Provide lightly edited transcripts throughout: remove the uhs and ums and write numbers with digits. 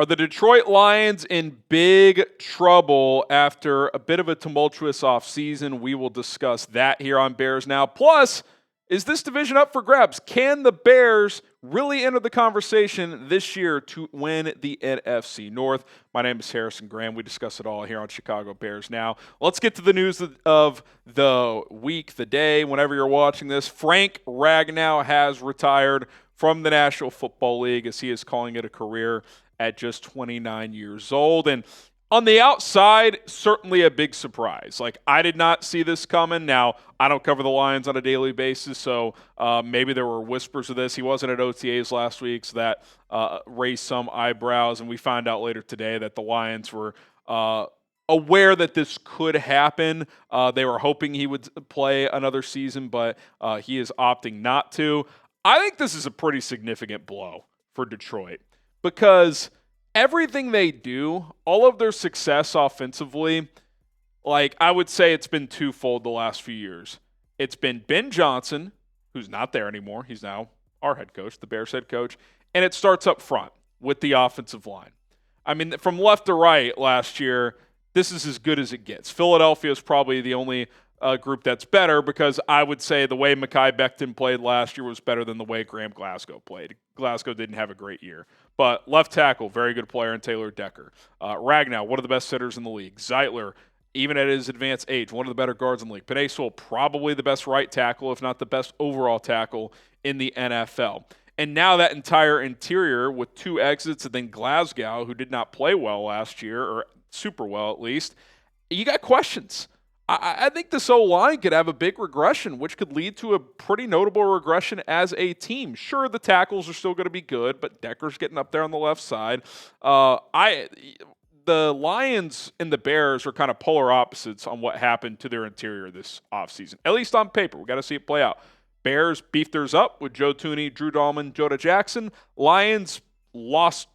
Are the Detroit Lions in big trouble after a bit of a tumultuous offseason? We will discuss that here on Bears Now. Plus, is this division up for grabs? Can the Bears really enter the conversation this year to win the NFC North? My name is Harrison Graham. We discuss it all here on Chicago Bears Now. Let's get to the news of the week, the day, whenever you're watching this. Frank Ragnow has retired from the National Football League, as he is calling it a career at just 29 years old. And on the outside, certainly a big surprise. Like, I did not see this coming. Now, I don't cover the Lions on a daily basis, so maybe there were whispers of this. He wasn't at OTAs last week, so that raised some eyebrows. And we find out later today that the Lions were aware that this could happen. They were hoping he would play another season, but he is opting not to. I think this is a pretty significant blow for Detroit, because everything they do, all of their success offensively, like, I would say it's been twofold the last few years. It's been Ben Johnson, who's not there anymore. He's now our head coach, the Bears head coach. And it starts up front with the offensive line. I mean, from left to right last year, this is as good as it gets. Philadelphia is probably the only group that's better, because I would say the way Mekhi Becton played last year was better than the way Graham Glasgow played. Glasgow didn't have a great year. But left tackle, very good player in Taylor Decker. Ragnow, one of the best sitters in the league. Zeitler, even at his advanced age, one of the better guards in the league. Penei Sewell, probably the best right tackle, if not the best overall tackle in the NFL. And now that entire interior with two exits, and then Glasgow, who did not play well last year, or super well at least, you got questions. I think this O-line could have a big regression, which could lead to a pretty notable regression as a team. Sure, the tackles are still going to be good, but Decker's getting up there on the left side. The Lions and the Bears are kind of polar opposites on what happened to their interior this offseason, at least on paper. We got to see it play out. Bears beefed theirs up with Joe Thuney, Drew Dahlman, Joda Jackson. Lions lost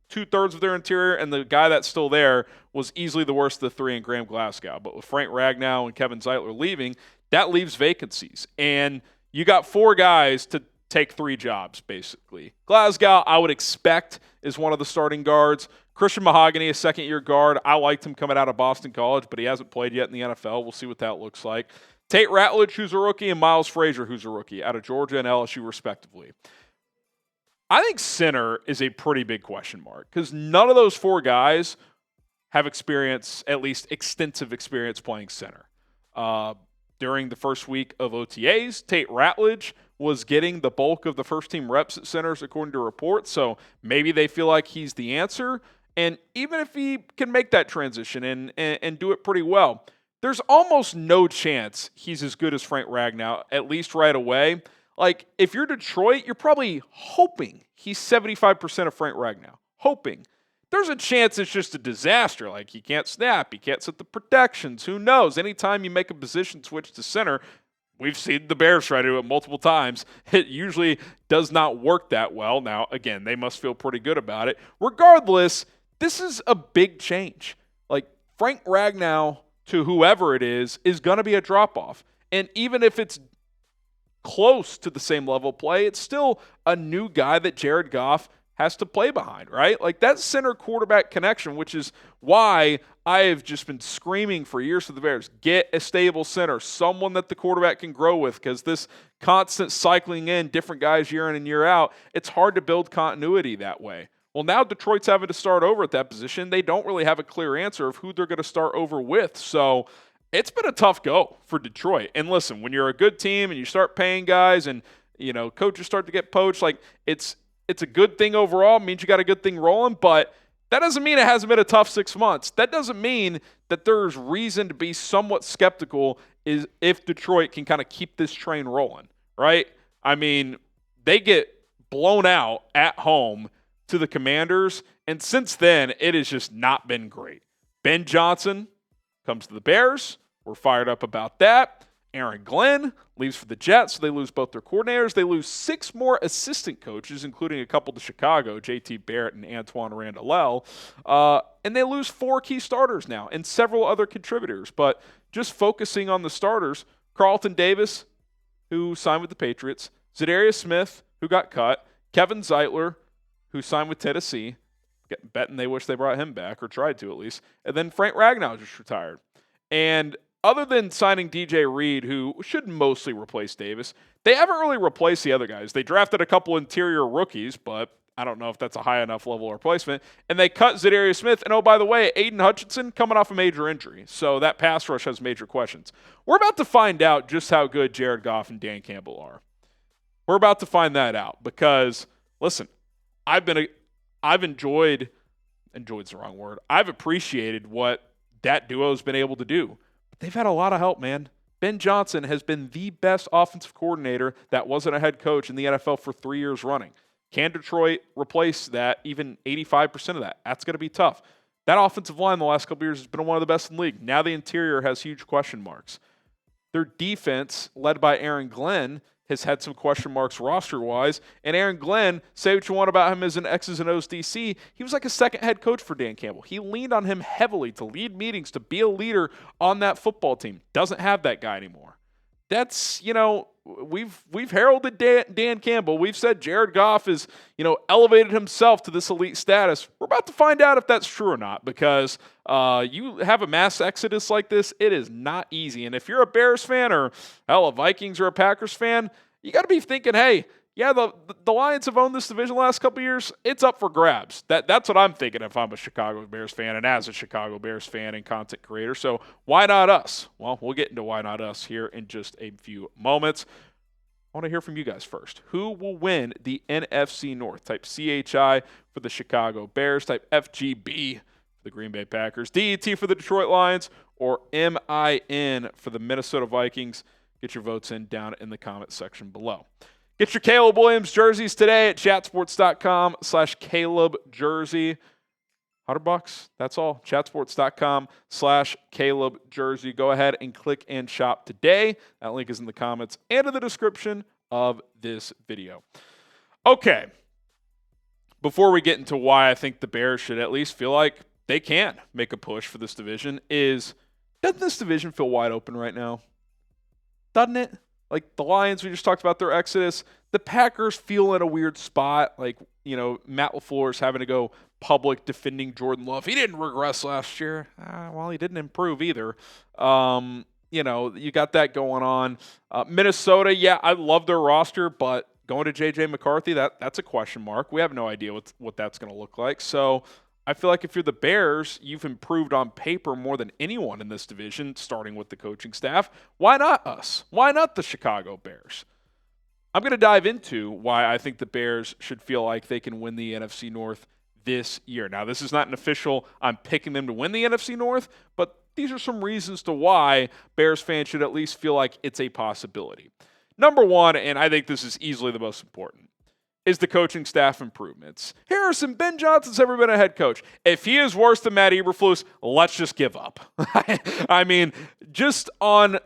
two-thirds of their interior, and the guy that's still there was easily the worst of the three in Graham Glasgow. But with Frank Ragnow and Kevin Zeitler leaving, that leaves vacancies. And you got four guys to take three jobs, basically. Glasgow, I would expect, is one of the starting guards. Christian Mahogany, a second-year guard. I liked him coming out of Boston College, but he hasn't played yet in the NFL. We'll see what that looks like. Tate Ratledge, who's a rookie, and Miles Frazier, who's a rookie, out of Georgia and LSU, respectively. I think center is a pretty big question mark, because none of those four guys have experience, at least extensive experience, playing center. During the first week of OTAs, Tate Ratledge was getting the bulk of the first-team reps at centers, according to reports, so maybe they feel like he's the answer. And even if he can make that transition and do it pretty well, there's almost no chance he's as good as Frank Ragnow, at least right away. Like, if you're Detroit, you're probably hoping he's 75% of Frank Ragnow. Hoping. There's a chance it's just a disaster. Like, he can't snap. He can't set the protections. Who knows? Anytime you make a position switch to center, we've seen the Bears try to do it multiple times. It usually does not work that well. Now, again, they must feel pretty good about it. Regardless, this is a big change. Like, Frank Ragnow to whoever it is going to be a drop-off. And even if it's close to the same level of play, it's still a new guy that Jared Goff has to play behind, right? Like, that center quarterback connection, which is why I have just been screaming for years to the Bears, get a stable center, someone that the quarterback can grow with, because this constant cycling in different guys year in and year out, it's hard to build continuity that way. Well, now Detroit's having to start over at that position. They don't really have a clear answer of who they're going to start over with, so it's been a tough go for Detroit. And listen, when you're a good team and you start paying guys and, coaches start to get poached, like, it's a good thing overall. It means you got a good thing rolling, but that doesn't mean it hasn't been a tough 6 months. That doesn't mean that there's reason to be somewhat skeptical is if Detroit can kind of keep this train rolling, right? I mean, they get blown out at home to the Commanders, and since then, it has just not been great. Ben Johnson comes to the Bears. We're fired up about that. Aaron Glenn leaves for the Jets, so they lose both their coordinators. They lose 6 more assistant coaches, including a couple to Chicago, J.T. Barrett and Antoine Randall. And they lose 4 key starters now and several other contributors. But just focusing on the starters, Carlton Davis, who signed with the Patriots, Zadarius Smith, who got cut, Kevin Zeitler, who signed with Tennessee, Betting they wish they brought him back, or tried to at least. And then Frank Ragnow just retired. And other than signing DJ Reed, who should mostly replace Davis, they haven't really replaced the other guys. They drafted a couple interior rookies, but I don't know if that's a high enough level replacement. And they cut Zadarius Smith. And oh, by the way, Aiden Hutchinson coming off a major injury. So that pass rush has major questions. We're about to find out just how good Jared Goff and Dan Campbell are. We're about to find that out because, listen, I've enjoyed's the wrong word. I've appreciated what that duo's been able to do. But they've had a lot of help, man. Ben Johnson has been the best offensive coordinator that wasn't a head coach in the NFL for 3 years running. Can Detroit replace that, even 85% of that? That's going to be tough. That offensive line the last couple of years has been one of the best in the league. Now the interior has huge question marks. Their defense, led by Aaron Glenn, has had some question marks roster-wise. And Aaron Glenn, say what you want about him as an X's and O's DC, he was like a second head coach for Dan Campbell. He leaned on him heavily to lead meetings, to be a leader on that football team. Doesn't have that guy anymore. That's, we've heralded Dan Campbell. We've said Jared Goff is, elevated himself to this elite status. We're about to find out if that's true or not, because you have a mass exodus like this, it is not easy. And if you're a Bears fan or, hell, a Vikings or a Packers fan, you got to be thinking, hey, yeah, the Lions have owned this division the last couple of years. It's up for grabs. That's what I'm thinking if I'm a Chicago Bears fan and as a Chicago Bears fan and content creator. So why not us? Well, we'll get into why not us here in just a few moments. I want to hear from you guys first. Who will win the NFC North? Type CHI for the Chicago Bears. Type FGB for the Green Bay Packers. DET for the Detroit Lions. Or MIN for the Minnesota Vikings. Get your votes in down in the comment section below. Get your Caleb Williams jerseys today at chatsports.com/Caleb jersey. $100, that's all. Chatsports.com/Caleb jersey. Go ahead and click and shop today. That link is in the comments and in the description of this video. Okay. Before we get into why I think the Bears should at least feel like they can make a push for this division, doesn't this division feel wide open right now? Doesn't it? Like the Lions, we just talked about their exodus. The Packers feel in a weird spot. Like, Matt LaFleur's having to go public defending Jordan Love. He didn't regress last year. Well, he didn't improve either. You got that going on. Minnesota, yeah, I love their roster, but going to JJ McCarthy, that's a question mark. We have no idea what that's going to look like. So I feel like if you're the Bears, you've improved on paper more than anyone in this division, starting with the coaching staff. Why not us? Why not the Chicago Bears? I'm going to dive into why I think the Bears should feel like they can win the NFC North this year. Now, this is not an official, I'm picking them to win the NFC North, but these are some reasons to why Bears fans should at least feel like it's a possibility. Number one, and I think this is easily the most important, is the coaching staff improvements. Ben Johnson's ever been a head coach. If he is worse than Matt Eberflus, let's just give up. I mean, just on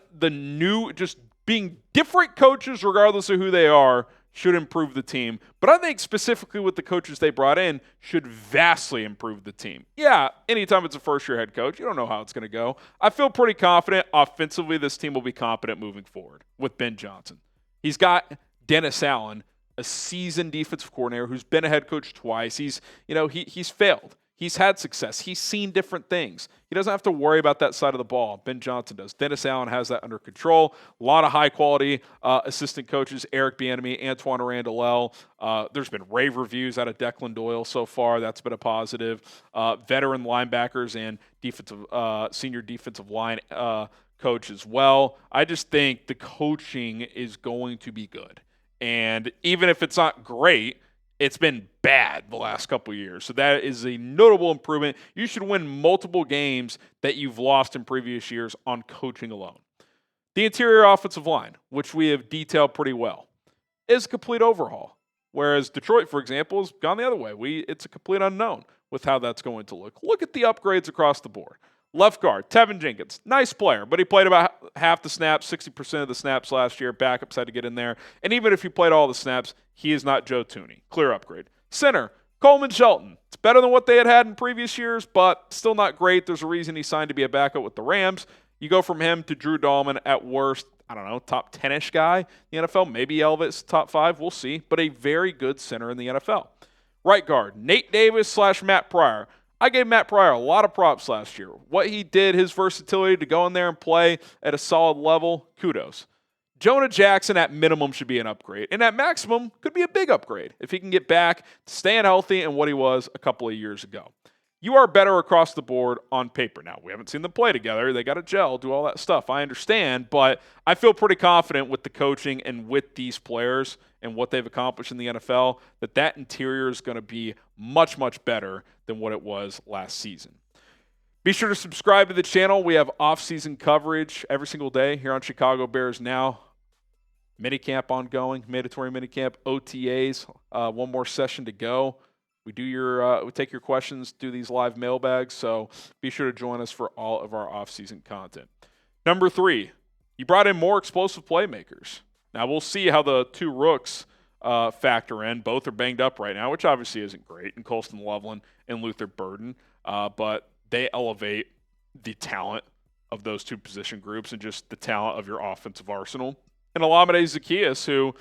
just being different coaches, regardless of who they are, should improve the team. But I think specifically with the coaches they brought in, should vastly improve the team. Yeah, anytime it's a first-year head coach, you don't know how it's going to go. I feel pretty confident offensively this team will be competent moving forward with Ben Johnson. He's got Dennis Allen, a seasoned defensive coordinator who's been a head coach twice. He's failed. He's had success. He's seen different things. He doesn't have to worry about that side of the ball. Ben Johnson does. Dennis Allen has that under control. A lot of high-quality assistant coaches, Eric Bieniemy, Antoine Randall. There's been rave reviews out of Declan Doyle so far. That's been a positive. Veteran linebackers and senior defensive line coach as well. I just think the coaching is going to be good. And even if it's not great, it's been bad the last couple of years. So that is a notable improvement. You should win multiple games that you've lost in previous years on coaching alone. The interior offensive line, which we have detailed pretty well, is a complete overhaul. Whereas Detroit, for example, has gone the other way. It's a complete unknown with how that's going to look. Look at the upgrades across the board. Left guard, Tevin Jenkins, nice player, but he played about half the snaps, 60% of the snaps last year. Backups had to get in there. And even if he played all the snaps, he is not Joe Thuney. Clear upgrade. Center, Coleman Shelton. It's better than what they had in previous years, but still not great. There's a reason he signed to be a backup with the Rams. You go from him to Drew Dahlman, at worst, I don't know, top 10-ish guy in the NFL. Maybe Elvis top 5. We'll see. But a very good center in the NFL. Right guard, Nate Davis / Matt Pryor. I gave Matt Pryor a lot of props last year. What he did, his versatility to go in there and play at a solid level, kudos. Jonah Jackson at minimum should be an upgrade, and at maximum could be a big upgrade if he can get back to staying healthy and what he was a couple of years ago. You are better across the board on paper. Now, we haven't seen them play together. They got to gel, do all that stuff. I understand, but I feel pretty confident with the coaching and with these players and what they've accomplished in the NFL that interior is going to be much, much better than what it was last season. Be sure to subscribe to the channel. We have off-season coverage every single day here on Chicago Bears Now. Minicamp ongoing, mandatory minicamp, OTAs, one more session to go. We take your questions, do these live mailbags, so be sure to join us for all of our off-season content. Number 3, you brought in more explosive playmakers. Now, we'll see how the 2 rooks factor in. Both are banged up right now, which obviously isn't great, and Colston Loveland and Luther Burden, but they elevate the talent of those 2 position groups and just the talent of your offensive arsenal. And Olamide Zaccheaus, who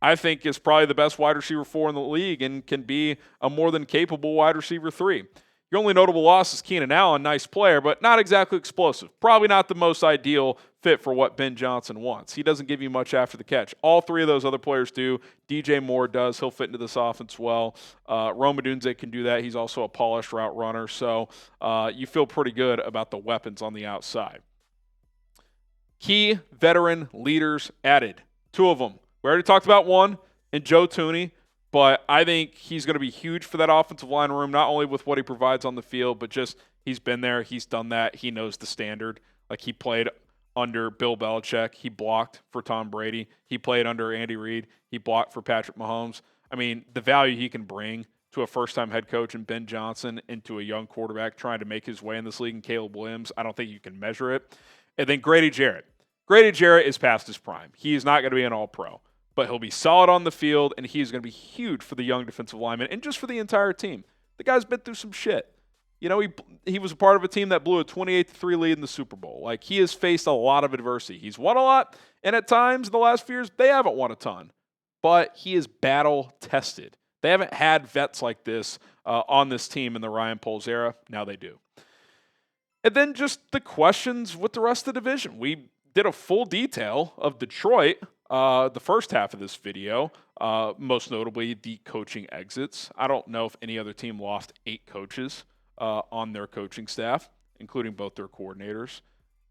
I think is probably the best wide receiver 4 in the league and can be a more than capable wide receiver 3. Your only notable loss is Keenan Allen, nice player, but not exactly explosive. Probably not the most ideal fit for what Ben Johnson wants. He doesn't give you much after the catch. All 3 of those other players do. DJ Moore does. He'll fit into this offense well. Rome Odunze can do that. He's also a polished route runner, so you feel pretty good about the weapons on the outside. Key veteran leaders added. 2 of them. We already talked about one in Joe Thuney, but I think he's going to be huge for that offensive line room, not only with what he provides on the field, but just he's been there, he's done that, he knows the standard. Like he played under Bill Belichick, he blocked for Tom Brady, he played under Andy Reid, he blocked for Patrick Mahomes. I mean, the value he can bring to a first-time head coach and Ben Johnson into a young quarterback trying to make his way in this league and Caleb Williams, I don't think you can measure it. And then Grady Jarrett. Grady Jarrett is past his prime. He is not going to be an all-pro, but he'll be solid on the field, and he's going to be huge for the young defensive lineman and just for the entire team. The guy's been through some shit. You know, he was a part of a team that blew a 28-3 lead in the Super Bowl. Like, he has faced a lot of adversity. He's won a lot, and at times in the last few years, they haven't won a ton. But he is battle-tested. They haven't had vets like this on this team in the Ryan Poles era. Now they do. And then just the questions with the rest of the division. We did a full detail of Detroit the first half of this video, most notably the coaching exits. I don't know if any other team lost 8 coaches on their coaching staff, including both their coordinators.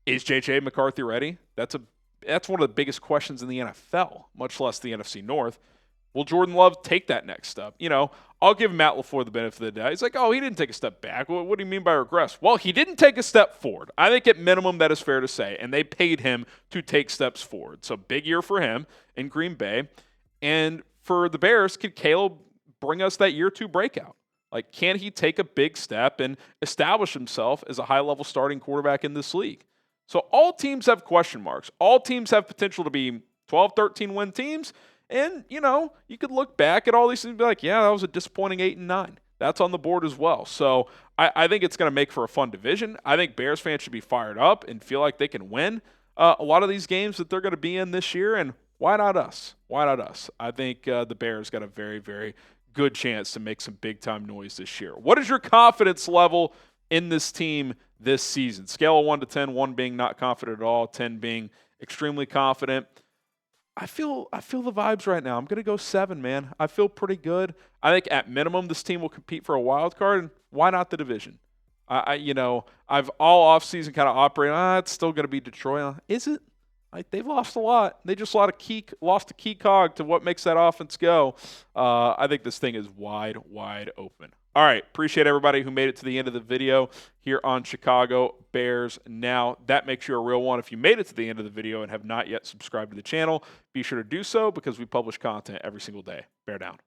Is JJ McCarthy ready? That's one of the biggest questions in the NFL, much less the NFC North. Will Jordan Love take that next step? You know, I'll give Matt LaFleur the benefit of the doubt. He's like, oh, he didn't take a step back. What do you mean by regress? Well, he didn't take a step forward. I think at minimum that is fair to say, and they paid him to take steps forward. So big year for him in Green Bay. And for the Bears, could Caleb bring us that year 2 breakout? Like, can he take a big step and establish himself as a high-level starting quarterback in this league? So all teams have question marks. All teams have potential to be 12, 13-win teams. And, you know, you could look back at all these things and be like, yeah, that was a disappointing 8-9. That's on the board as well. So I think it's going to make for a fun division. I think Bears fans should be fired up and feel like they can win a lot of these games that they're going to be in this year. And why not us? Why not us? I think the Bears got a very, very good chance to make some big-time noise this year. What is your confidence level in this team this season? Scale of 1 to 10, 1 being not confident at all, 10 being extremely confident. I feel the vibes right now. I'm going to go 7, man. I feel pretty good. I think at minimum this team will compete for a wild card, and why not the division? I've all offseason kind of operated, it's still going to be Detroit. Is it? Like, they've lost a lot. They just lost a key cog to what makes that offense go. I think this thing is wide, wide open. All right, appreciate everybody who made it to the end of the video here on Chicago Bears Now. That makes you a real one. If you made it to the end of the video and have not yet subscribed to the channel, be sure to do so because we publish content every single day. Bear down.